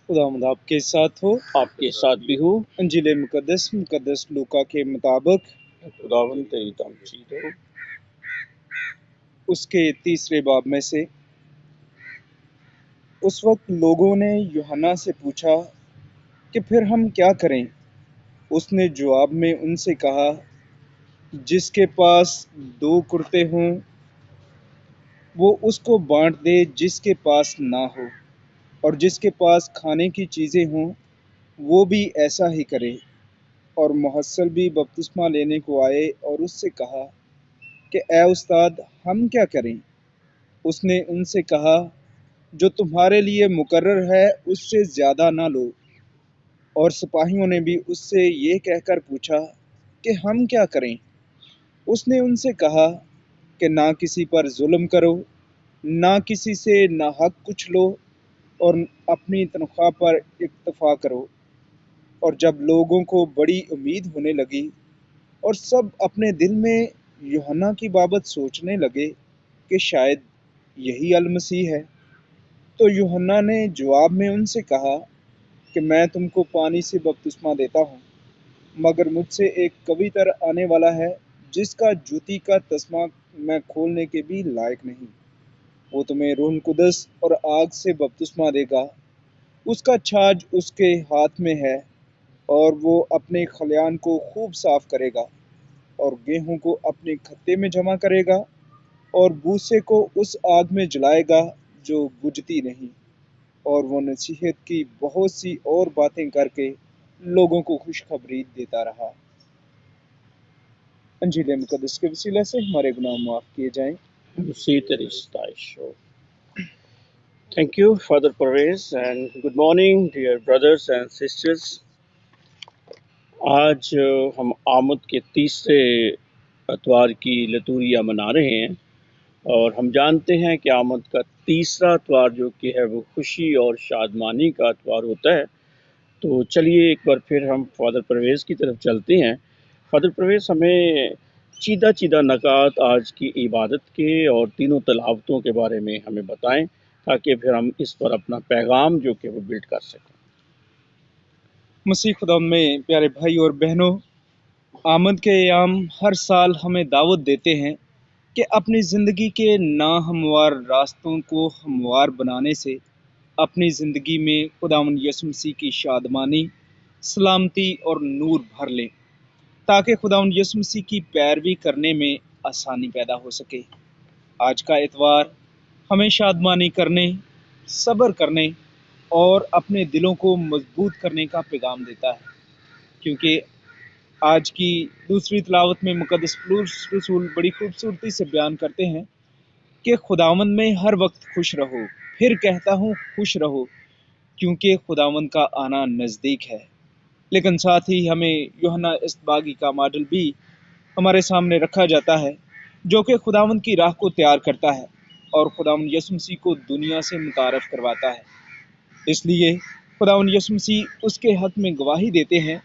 خداوند آپ کے ساتھ ہو۔ آپ کے ساتھ بھی ہوں۔ انجیل مقدس لوکا کے مطابق خداوند تیری تمجید ہو۔ اس کے تیسرے باب میں سے اس وقت لوگوں نے یوحنا سے پوچھا کہ پھر ہم کیا کریں؟ اس نے جواب میں ان سے کہا، جس کے پاس 2 کرتے ہوں وہ اس کو بانٹ دے جس کے پاس نہ ہو، اور جس کے پاس کھانے کی چیزیں ہوں وہ بھی ایسا ہی کرے۔ اور محصل بھی بپتسمہ لینے کو آئے اور اس سے کہا کہ اے استاد، ہم کیا کریں؟ اس نے ان سے کہا، جو تمہارے لیے مقرر ہے اس سے زیادہ نہ لو۔ اور سپاہیوں نے بھی اس سے یہ کہہ کر پوچھا کہ ہم کیا کریں؟ اس نے ان سے کہا کہ نہ کسی پر ظلم کرو، نہ کسی سے ناحق کچھ لو، اور اپنی تنخواہ پر اکتفا کرو۔ اور جب لوگوں کو بڑی امید ہونے لگی اور سب اپنے دل میں یوحنا کی بابت سوچنے لگے کہ شاید یہی المسیح ہے، تو یوحنا نے جواب میں ان سے کہا کہ میں تم کو پانی سے بپتسمہ دیتا ہوں، مگر مجھ سے ایک قوی تر آنے والا ہے جس کا جوتی کا تسمہ میں کھولنے کے بھی لائق نہیں۔ وہ تمہیں روح القدس اور آگ سے بپتسمہ دے گا۔ اس کا چھاج اس کے ہاتھ میں ہے، اور وہ اپنے خلیان کو خوب صاف کرے گا، اور گیہوں کو اپنے کھتے میں جمع کرے گا، اور بوسے کو اس آگ میں جلائے گا جو بجھتی نہیں۔ اور وہ نصیحت کی بہت سی اور باتیں کر کے لوگوں کو خوشخبری دیتا رہا۔ انجیل مقدس کے وسیلہ سے ہمارے گناہ معاف کیے جائیں۔ مسیح تیری ستائش ہو۔ Thank you father Parvez and good morning dear brothers and sisters. آج ہم آمد کے تیسرے اتوار کی لتوریہ منا رہے ہیں، اور ہم جانتے ہیں کہ آمد کا تیسرا اتوار جو کہ ہے وہ خوشی اور شادمانی کا اتوار ہوتا ہے۔ تو چلیے ایک بار پھر ہم فادر پرویز کی طرف چلتے ہیں۔ فادر پرویز ہمیں چیدہ نکات آج کی عبادت کے اور تینوں تلاوتوں کے بارے میں ہمیں بتائیں، تاکہ پھر ہم اس پر اپنا پیغام جو کہ وہ بلڈ کر سکیں۔ مسیح خدا میں پیارے بھائی اور بہنوں، آمد کے ایام ہر سال ہمیں دعوت دیتے ہیں کہ اپنی زندگی کے ناہموار راستوں کو ہموار بنانے سے اپنی زندگی میں خداوند یسوع مسیح کی شادمانی، سلامتی اور نور بھر لیں، تاکہ خداوند یسوع مسیح کی پیروی کرنے میں آسانی پیدا ہو سکے۔ آج کا اتوار ہمیں شادمانی کرنے، صبر کرنے اور اپنے دلوں کو مضبوط کرنے کا پیغام دیتا ہے، کیونکہ آج کی دوسری تلاوت میں مقدس پولس رسول بڑی خوبصورتی سے بیان کرتے ہیں کہ خداوند میں ہر وقت خوش رہو، پھر کہتا ہوں خوش رہو، کیونکہ خداوند کا آنا نزدیک ہے۔ لیکن ساتھ ہی ہمیں یوحنا استباغی کا ماڈل بھی ہمارے سامنے رکھا جاتا ہے، جو کہ خداوند کی راہ کو تیار کرتا ہے اور خداوند یسوع مسیح کو دنیا سے متعارف کرواتا ہے۔ اس لیے خداوند یسوع مسیح اس کے حق میں گواہی دیتے ہیں،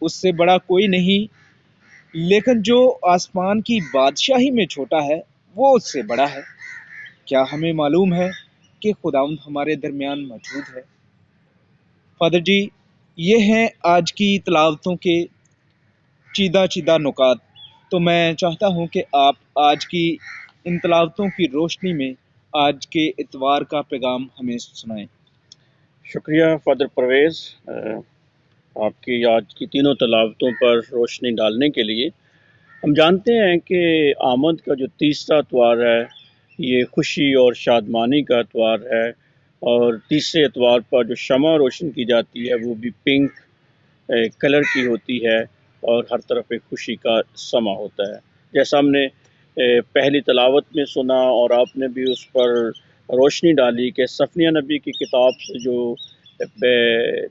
اس سے بڑا کوئی نہیں، لیکن جو آسمان کی بادشاہی میں چھوٹا ہے وہ اس سے بڑا ہے۔ کیا ہمیں معلوم ہے کہ خداوند ہمارے درمیان موجود ہے؟ فادر جی، یہ ہیں آج کی تلاوتوں کے چیدہ نکات۔ تو میں چاہتا ہوں کہ آپ آج کی ان تلاوتوں کی روشنی میں آج کے اتوار کا پیغام ہمیں سنائیں۔ شکریہ فادر پرویز آپ کی آج کی تینوں تلاوتوں پر روشنی ڈالنے کے لیے۔ ہم جانتے ہیں کہ آمد کا جو تیسرا اتوار ہے یہ خوشی اور شادمانی کا اتوار ہے، اور تیسرے اتوار پر جو شمع روشن کی جاتی ہے وہ بھی پنک کلر کی ہوتی ہے، اور ہر طرف ایک خوشی کا سما ہوتا ہے۔ جیسا ہم نے پہلی تلاوت میں سنا اور آپ نے بھی اس پر روشنی ڈالی کہ صفنیہ نبی کی کتاب سے جو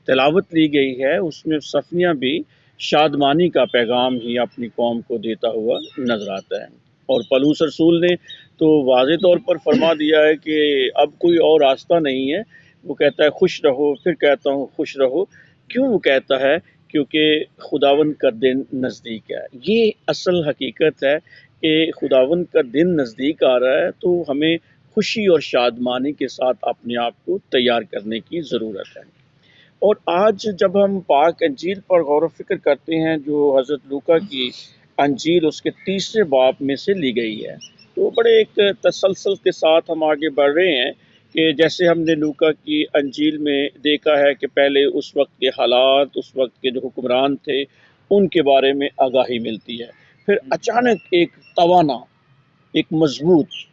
تلاوت لی گئی ہے اس میں صفنیہ بھی شادمانی کا پیغام ہی اپنی قوم کو دیتا ہوا نظر آتا ہے، اور پولس رسول نے تو واضح طور پر فرما دیا ہے کہ اب کوئی اور راستہ نہیں ہے۔ وہ کہتا ہے خوش رہو، پھر کہتا ہوں خوش رہو۔ کیوں وہ کہتا ہے؟ کیونکہ خداوند کا دن نزدیک ہے۔ یہ اصل حقیقت ہے کہ خداوند کا دن نزدیک آ رہا ہے، تو ہمیں خوشی اور شادمانی کے ساتھ اپنے آپ کو تیار کرنے کی ضرورت ہے۔ اور آج جب ہم پاک انجیل پر غور و فکر کرتے ہیں جو حضرت لوکا کی انجیل اس کے 3 باب میں سے لی گئی ہے، تو بڑے ایک تسلسل کے ساتھ ہم آگے بڑھ رہے ہیں کہ جیسے ہم نے لوکا کی انجیل میں دیکھا ہے کہ پہلے اس وقت کے حالات، اس وقت کے جو حکمران تھے ان کے بارے میں آگاہی ملتی ہے، پھر اچانک ایک توانا، ایک مضبوط،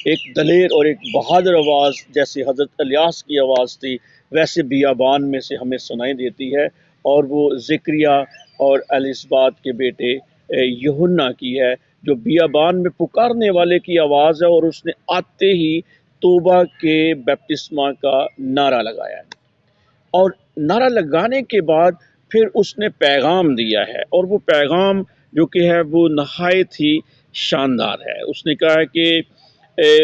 ایک دلیر اور ایک بہادر آواز جیسے حضرت الیاس کی آواز تھی ویسے بیابان میں سے ہمیں سنائی دیتی ہے، اور وہ زکریا اور الصبات کے بیٹے یوحنا کی ہے، جو بیابان میں پکارنے والے کی آواز ہے، اور اس نے آتے ہی توبہ کے بپتسمہ کا نعرہ لگایا ہے، اور نعرہ لگانے کے بعد پھر اس نے پیغام دیا ہے، اور وہ پیغام جو کہ ہے وہ نہایت ہی شاندار ہے۔ اس نے کہا ہے کہ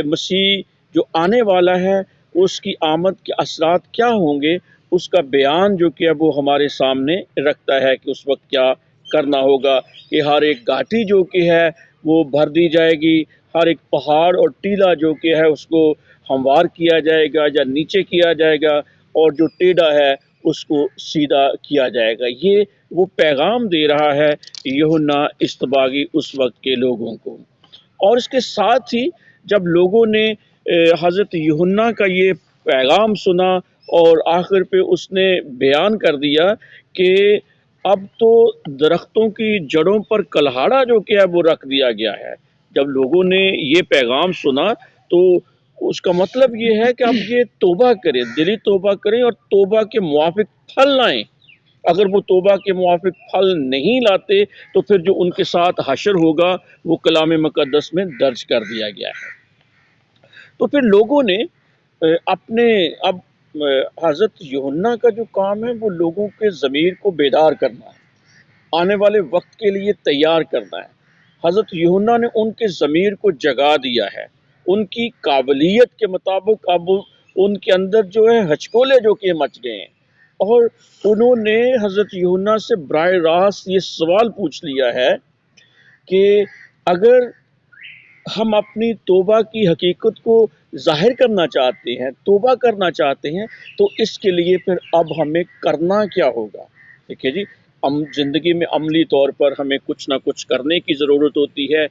مسیح جو آنے والا ہے اس کی آمد کے اثرات کیا ہوں گے، اس کا بیان جو کہ ہے وہ ہمارے سامنے رکھتا ہے کہ اس وقت کیا کرنا ہوگا، کہ ہر ایک گھاٹی جو کہ ہے وہ بھر دی جائے گی، ہر ایک پہاڑ اور ٹیلا جو کہ ہے اس کو ہموار کیا جائے گا یا نیچے کیا جائے گا، اور جو ٹیڑھا ہے اس کو سیدھا کیا جائے گا۔ یہ وہ پیغام دے رہا ہے یوحنا اصطباغی اس وقت کے لوگوں کو۔ اور اس کے ساتھ ہی جب لوگوں نے حضرت یوحنا کا یہ پیغام سنا اور آخر پہ اس نے بیان کر دیا کہ اب تو درختوں کی جڑوں پر کلہاڑا جو کہ ہے وہ رکھ دیا گیا ہے۔ جب لوگوں نے یہ پیغام سنا تو اس کا مطلب یہ ہے کہ اب یہ توبہ کریں، دلی توبہ کریں اور توبہ کے موافق پھل لائیں۔ اگر وہ توبہ کے موافق پھل نہیں لاتے تو پھر جو ان کے ساتھ حشر ہوگا وہ کلام مقدس میں درج کر دیا گیا ہے۔ تو پھر لوگوں نے اپنے اب حضرت یوحنا کا جو کام ہے وہ لوگوں کے ضمیر کو بیدار کرنا ہے، آنے والے وقت کے لیے تیار کرنا ہے۔ حضرت یوحنا نے ان کے ضمیر کو جگا دیا ہے، ان کی قابلیت کے مطابق اب ان کے اندر جو ہے ہچکولے جو کہ مچ گئے ہیں، اور انہوں نے حضرت یوحنا سے براہ راست یہ سوال پوچھ لیا ہے کہ اگر ہم اپنی توبہ کی حقیقت کو ظاہر کرنا چاہتے ہیں، توبہ کرنا چاہتے ہیں، تو اس کے لیے پھر اب ہمیں کرنا کیا ہوگا؟ دیکھیے جی، زندگی میں عملی طور پر ہمیں کچھ نہ کچھ کرنے کی ضرورت ہوتی ہے،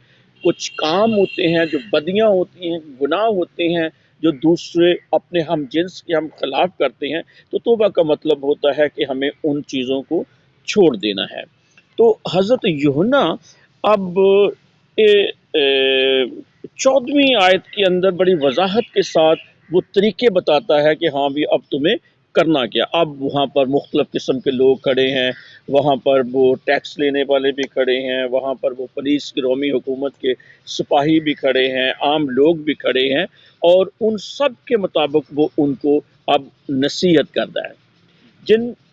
کچھ کام ہوتے ہیں جو بدیاں ہوتی ہیں، گناہ ہوتے ہیں جو دوسرے اپنے ہم جنس کے ہم خلاف کرتے ہیں، تو توبہ کا مطلب ہوتا ہے کہ ہمیں ان چیزوں کو چھوڑ دینا ہے۔ تو حضرت یوحنا اب 14ویں آیت کے اندر بڑی وضاحت کے ساتھ وہ طریقے بتاتا ہے کہ ہاں بھی اب تمہیں کرنا کیا۔ اب وہاں پر مختلف قسم کے لوگ کھڑے ہیں، وہاں پر وہ ٹیکس لینے والے بھی کھڑے ہیں، وہاں پر وہ پولیس کی رومی حکومت کے سپاہی بھی کھڑے ہیں، عام لوگ بھی کھڑے ہیں، اور ان سب کے مطابق وہ ان کو اب نصیحت کرتا ہے۔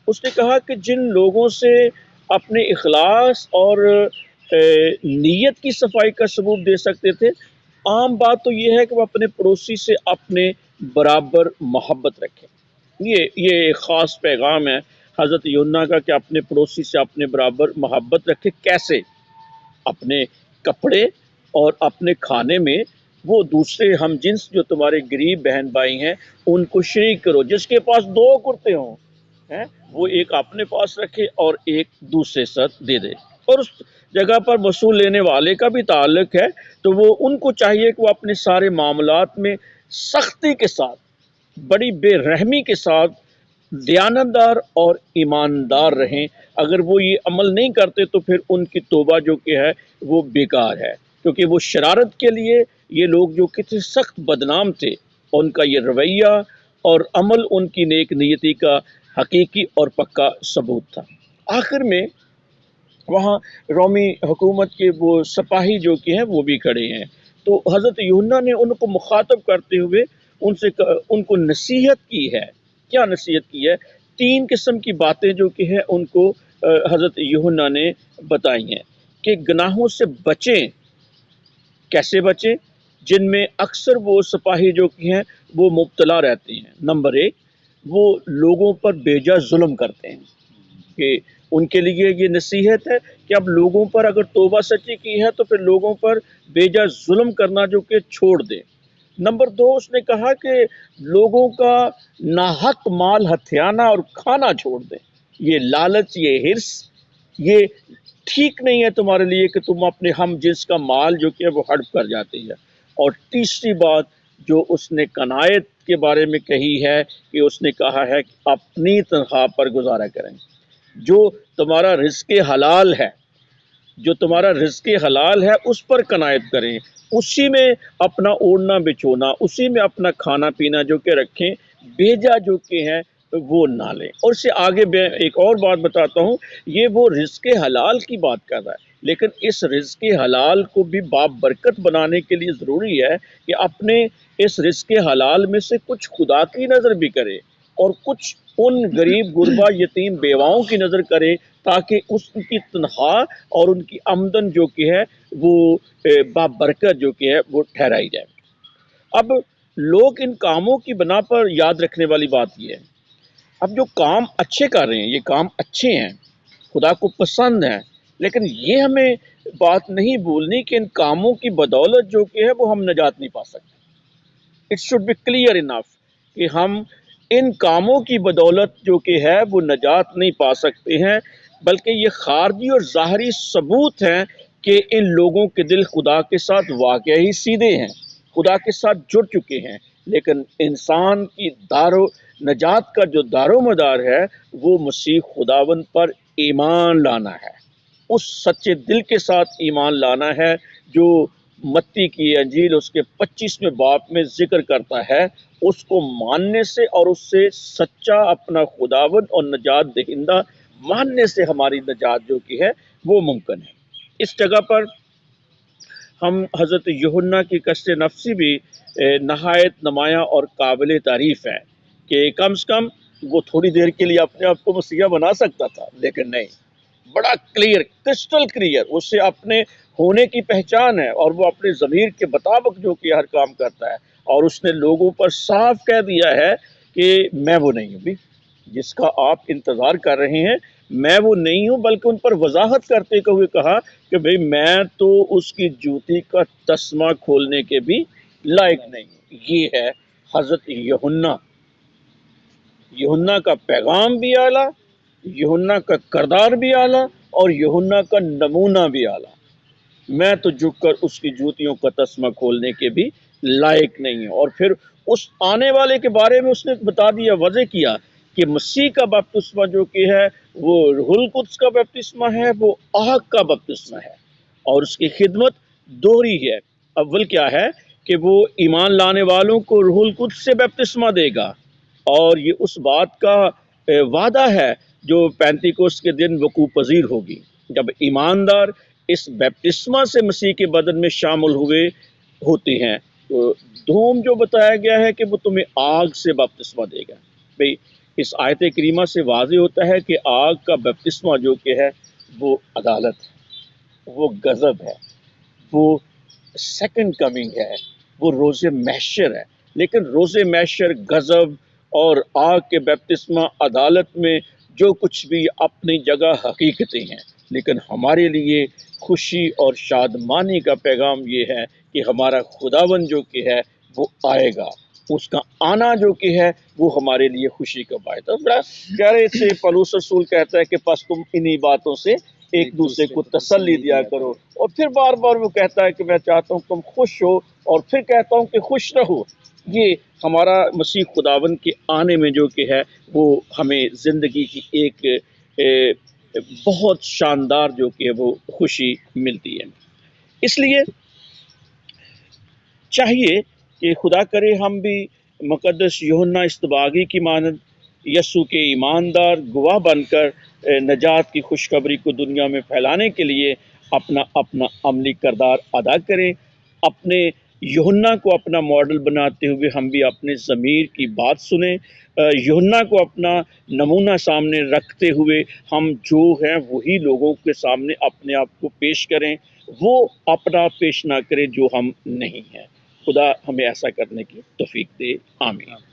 اس نے کہا کہ جن لوگوں سے اپنے اخلاص اور نیت کی صفائی کا ثبوت دے سکتے تھے، عام بات تو یہ ہے کہ وہ اپنے پڑوسی سے اپنے برابر محبت رکھیں۔ یہ ایک خاص پیغام ہے حضرت یوحنا کا کہ اپنے پڑوسی سے اپنے برابر محبت رکھے۔ کیسے؟ اپنے کپڑے اور اپنے کھانے میں وہ دوسرے ہم جنس جو تمہارے غریب بہن بھائی ہیں ان کو شریک کرو۔ جس کے پاس 2 کرتے ہوں وہ ایک اپنے پاس رکھے اور ایک دوسرے ساتھ دے دے۔ اور اس جگہ پر وصول لینے والے کا بھی تعلق ہے، تو وہ ان کو چاہیے کہ وہ اپنے سارے معاملات میں سختی کے ساتھ، بڑی بے رحمی کے ساتھ دیانتدار اور ایماندار رہیں۔ اگر وہ یہ عمل نہیں کرتے تو پھر ان کی توبہ جو کہ ہے وہ بیکار ہے، کیونکہ وہ شرارت کے لیے یہ لوگ جو کتنے سخت بدنام تھے، ان کا یہ رویہ اور عمل ان کی نیک نیتی کا حقیقی اور پکا ثبوت تھا۔ آخر میں وہاں رومی حکومت کے وہ سپاہی جو کہ ہیں وہ بھی کھڑے ہیں، تو حضرت یوحنا نے ان کو مخاطب کرتے ہوئے ان کو نصیحت کی ہے۔ کیا نصیحت کی ہے؟ 3 قسم کی باتیں جو کہ ہے ان کو حضرت یوحنا نے بتائی ہیں کہ گناہوں سے بچیں۔ کیسے بچیں؟ جن میں اکثر وہ سپاہی جو کہ ہیں وہ مبتلا رہتے ہیں۔ نمبر 1، وہ لوگوں پر بیجا ظلم کرتے ہیں، کہ ان کے لیے یہ نصیحت ہے کہ اب لوگوں پر اگر توبہ سچی کی ہے تو پھر لوگوں پر بیجا ظلم کرنا جو کہ چھوڑ دیں۔ نمبر دو، اس نے کہا کہ لوگوں کا ناحق مال ہتھیانا اور کھانا چھوڑ دیں. یہ لالچ، یہ ہرس، یہ ٹھیک نہیں ہے تمہارے لیے کہ تم اپنے ہم جنس کا مال جو کہ وہ ہڑپ کر جاتے ہیں. اور تیسری بات جو اس نے قناعت کے بارے میں کہی ہے کہ اس نے کہا ہے کہ اپنی تنخواہ پر گزارا کریں. جو تمہارا رزق حلال ہے، جو تمہارا رزق حلال ہے اس پر قناعت کریں، اسی میں اپنا اوڑھنا بچھونا، اسی میں اپنا کھانا پینا جو کہ رکھیں، بیجا جو کہ ہے وہ نہ لیں. اور اس سے آگے میں ایک اور بات بتاتا ہوں. یہ وہ رزق حلال کی بات کر رہا ہے، لیکن اس رزق حلال کو بھی باب برکت بنانے کے لیے ضروری ہے کہ اپنے اس رزق حلال میں سے کچھ خدا کی نظر بھی کرے اور کچھ ان غریب غربا یتیم بیواؤں کی نظر کرے، تاکہ اس کی تنخواہ اور ان کی آمدن جو کہ ہے وہ بابرکت جو کہ ہے وہ ٹھہرائی جائے. اب لوگ ان کاموں کی بنا پر یاد رکھنے والی بات یہ ہے، اب جو کام اچھے کر رہے ہیں، یہ کام اچھے ہیں، خدا کو پسند ہیں، لیکن یہ ہمیں بات نہیں بھولنی کہ ان کاموں کی بدولت جو کہ ہے وہ ہم نجات نہیں پا سکتے. اٹ شوڈ بی کلیئر انف کہ ہم ان کاموں کی بدولت جو کہ ہے وہ نجات نہیں پا سکتے ہیں، بلکہ یہ خارجی اور ظاہری ثبوت ہیں کہ ان لوگوں کے دل خدا کے ساتھ واقعی سیدھے ہیں، خدا کے ساتھ جڑ چکے ہیں. لیکن انسان کی نجات کا جو دار و مدار ہے وہ مسیح خداوند پر ایمان لانا ہے، اس سچے دل کے ساتھ ایمان لانا ہے جو متی کی انجیل اس کے 25ویں باب میں ذکر کرتا ہے. اس کو ماننے سے اور اس سے سچا اپنا خداوند اور نجات دہندہ ماننے سے ہماری نجات جو کی ہے وہ ممکن ہے. اس جگہ پر ہم حضرت یوحنا کی کشف نفسی بھی نہایت نمایاں اور قابل تعریف ہے کہ کم سے کم وہ تھوڑی دیر کے لیے اپنے آپ کو مسیحا بنا سکتا تھا، لیکن نہیں، بڑا کلیئر، کرسٹل کلیئر اس سے اپنے ہونے کی پہچان ہے، اور وہ اپنے ضمیر کے مطابق جو کہ ہر کام کرتا ہے. اور اس نے لوگوں پر صاف کہہ دیا ہے کہ میں وہ نہیں ہوں بھی جس کا آپ انتظار کر رہے ہیں، میں وہ نہیں ہوں، بلکہ ان پر وضاحت کرتے ہوئے کہا کہ بھئی میں تو اس کی جوتی کا تسمہ کھولنے کے بھی لائق نہیں ہوں. یہ ہے حضرت یوحنا کا پیغام بھی اعلیٰ، یوحنا کا کردار بھی اعلیٰ، اور یوحنا کا نمونہ بھی اعلیٰ. میں تو جھک کر اس کی جوتیوں کا تسمہ کھولنے کے بھی لائق نہیں ہوں. اور پھر اس آنے والے کے بارے میں اس نے بتا دیا، واضح کیا کہ مسیح کا بپتسمہ جو کہ ہے وہ روح القدس کا بپتسمہ ہے، وہ آگ کا بپتسمہ ہے، اور اس کی خدمت دوہری ہے. اول کیا ہے کہ وہ ایمان لانے والوں کو روح القدس سے بپتسمہ دے گا، اور یہ اس بات کا وعدہ ہے جو پینتیکوس کے دن وقوع پذیر ہوگی جب ایماندار اس بیپتسمہ سے مسیح کے بدن میں شامل ہوتے ہیں. تو دوم جو بتایا گیا ہے کہ وہ تمہیں آگ سے بپتسمہ دے گا. بھئی اس آیت کریمہ سے واضح ہوتا ہے کہ آگ کا بپتسمہ جو کہ ہے وہ عدالت ہے، وہ غضب ہے، وہ سیکنڈ کمنگ ہے، وہ روز محشر ہے. لیکن روز محشر، غضب اور آگ کے بپتسمہ، عدالت میں جو کچھ بھی اپنی جگہ حقیقتیں ہیں، لیکن ہمارے لیے خوشی اور شادمانی کا پیغام یہ ہے کہ ہمارا خداوند جو کہ ہے وہ آئے گا. اس کا آنا جو کہ ہے وہ ہمارے لیے خوشی کا باعث ہے. بڑا پیارے سے پولس رسول کہتا ہے کہ پس تم انہی باتوں سے ایک دوسرے کو تسلی دیا کرو. اور پھر بار بار وہ کہتا ہے کہ میں چاہتا ہوں تم خوش ہو، اور پھر کہتا ہوں کہ خوش رہو. یہ ہمارا مسیح خداوند کے آنے میں جو کہ ہے وہ ہمیں زندگی کی ایک بہت شاندار جو کہ وہ خوشی ملتی ہے. اس لیے چاہیے کہ خدا کرے ہم بھی مقدس یوحنا استباغی کی مانند یسوع کے ایماندار گواہ بن کر نجات کی خوشخبری کو دنیا میں پھیلانے کے لیے اپنا عملی کردار ادا کریں. اپنے یوحنا کو اپنا ماڈل بناتے ہوئے ہم بھی اپنے ضمیر کی بات سنیں. یوحنا کو اپنا نمونہ سامنے رکھتے ہوئے ہم جو ہیں وہی لوگوں کے سامنے اپنے آپ کو پیش کریں، وہ اپنا پیش نہ کریں جو ہم نہیں ہیں. خدا ہمیں ایسا کرنے کی توفیق دے. آمین.